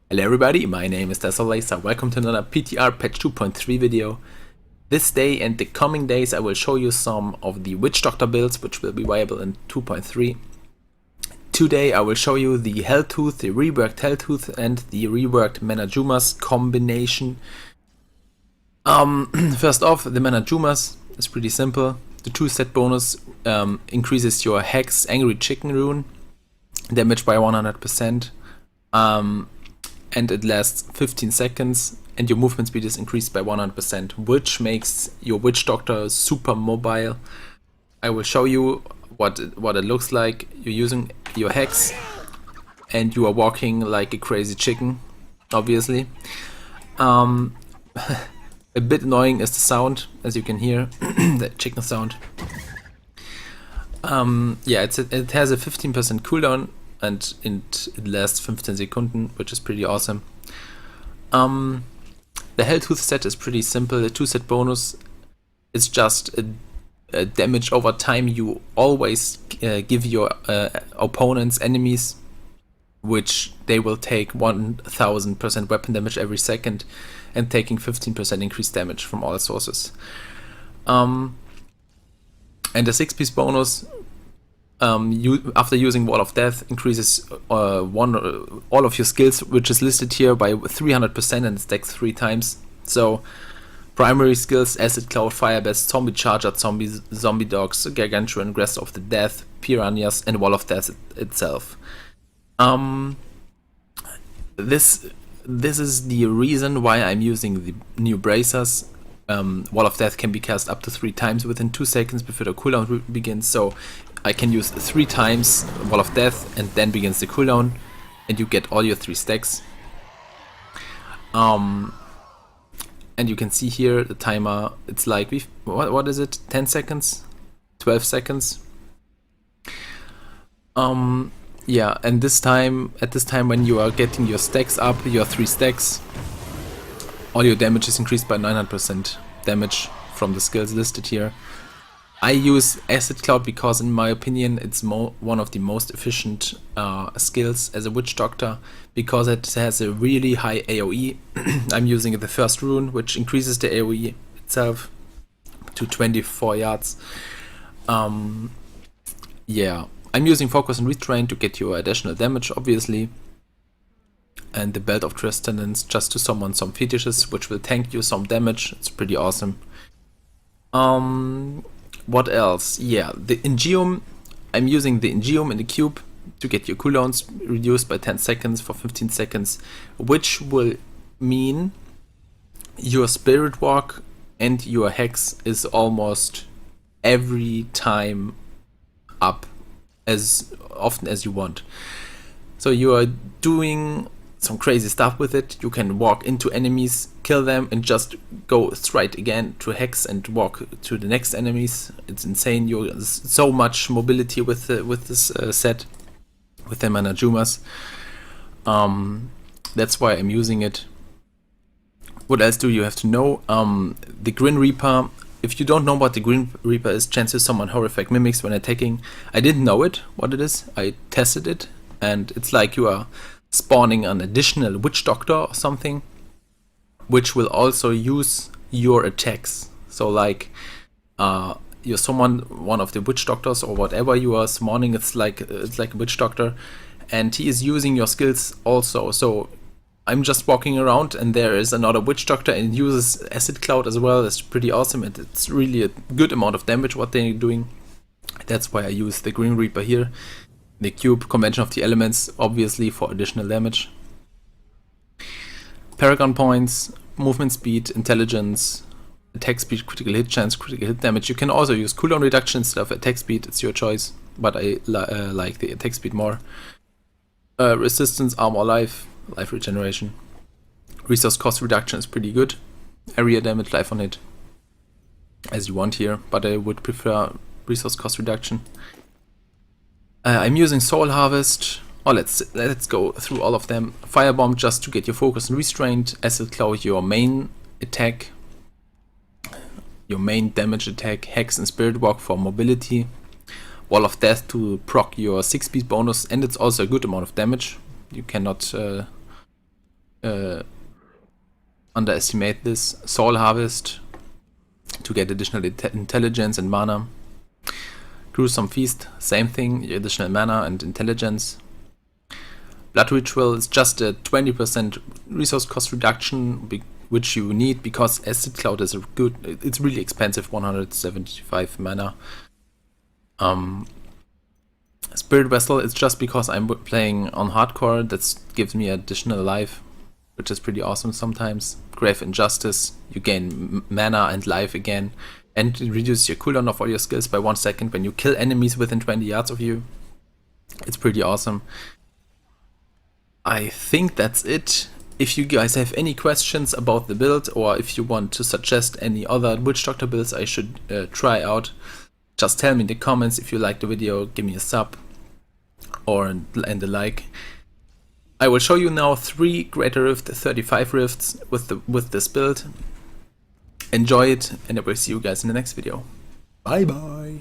Hello everybody, my name is Desolacer. Welcome to another PTR patch 2.3 video. This day and the coming days I will show you some of the Witch Doctor builds which will be viable in 2.3. Today I will show you the Helltooth, the reworked Helltooth and the reworked Manajuma's combination. First off, the Manajuma's is pretty simple. The 2-set bonus increases your Hex Angry Chicken rune damage by 100%. And it lasts 15 seconds and your movement speed is increased by 100%, which makes your Witch Doctor super mobile. I will show you what it looks like. You're using your Hex and you are walking like a crazy chicken, obviously. A bit annoying is the sound, as you can hear, the chicken sound. Yeah, it has a 15% cooldown and it lasts 15 Sekunden, which is pretty awesome. The Helltooth set is pretty simple. The 2-set bonus is just a damage over time you always give your opponents, enemies, which they will take 1000% weapon damage every second and taking 15% increased damage from all sources. And the 6-piece bonus, after using Wall of Death, increases all of your skills, which is listed here, by 300% and stacks 3 times. So primary skills: Acid Cloud, Fire Blast, Zombie Charger, Zombie Dogs, Gargantuan, Grasp of the Death, Piranhas, and Wall of Death itself. This is the reason why I'm using the new bracers. Wall of Death can be cast up to 3 times within 2 seconds before the cooldown begins, so I can use 3 times Wall of Death and then begins the cooldown and you get all your 3 stacks. And you can see here the timer, it's like, what is it, 10 seconds? 12 seconds? Yeah, and at this time when you are getting your stacks up, your 3 stacks, all your damage is increased by 900% damage from the skills listed here. I use Acid Cloud because, in my opinion, it's one of the most efficient skills as a Witch Doctor, because it has a really high AoE. I'm using the first rune, which increases the AoE itself to 24 yards. Yeah, I'm using Focus and Retrain to get you additional damage, obviously. And the Belt of Transcendence just to summon some fetishes, which will tank you some damage. It's pretty awesome. What else? Yeah, the Ingeum. I'm using the Ingeum in the cube to get your cooldowns reduced by 10 seconds for 15 seconds, which will mean your Spirit Walk and your Hex is almost every time up as often as you want. So you are doing some crazy stuff with it. You can walk into enemies, kill them, and just go straight again to Hex and walk to the next enemies. It's insane. There's so much mobility with this set, with the Manajumas. That's why I'm using it. What else do you have to know? The Grin Reaper. If you don't know what the Grin Reaper is, chances summon horrific mimics when attacking. I didn't know what it is. I tested it, and it's like you are spawning an additional Witch Doctor or something, which will also use your attacks. So like you summon one of the Witch Doctors or whatever you are summoning, it's like a Witch Doctor, and he is using your skills also. So I'm just walking around and there is another Witch Doctor and uses Acid Cloud as well. It's pretty awesome, and it's really a good amount of damage what they're doing. That's why I use the Grim Reaper here. The cube, Convention of the Elements, obviously for additional damage. Paragon points, movement speed, intelligence, attack speed, critical hit chance, critical hit damage. You can also use cooldown reduction instead of attack speed, it's your choice, but I like the attack speed more. Resistance, armor, life regeneration. Resource cost reduction is pretty good. Area damage, life on hit, as you want here, but I would prefer resource cost reduction. I'm using Soul Harvest. Let's go through all of them. Firebomb just to get your focus and restrained. Acid Cloud, your main attack, your main damage attack. Hex and Spirit Walk for mobility. Wall of Death to proc your 6-piece bonus, and it's also a good amount of damage. You cannot underestimate this. Soul Harvest to get additional intelligence and mana. Gruesome Feast, same thing, additional mana and intelligence. Blood Ritual is just a 20% resource cost reduction, which you need because Acid Cloud is it's really expensive, 175 mana. Spirit Vessel is just because I'm playing on hardcore, that gives me additional life, which is pretty awesome sometimes. Grave Injustice, you gain mana and life again, and it reduces your cooldown of all your skills by 1 second when you kill enemies within 20 yards of you. It's pretty awesome. I think that's it. If you guys have any questions about the build, or if you want to suggest any other Witch Doctor builds I should try out, just tell me in the comments. If you like the video, give me a sub or and a like. I will show you now 3 Greater Rift 35 rifts with this build. Enjoy it, and I will see you guys in the next video. Bye bye.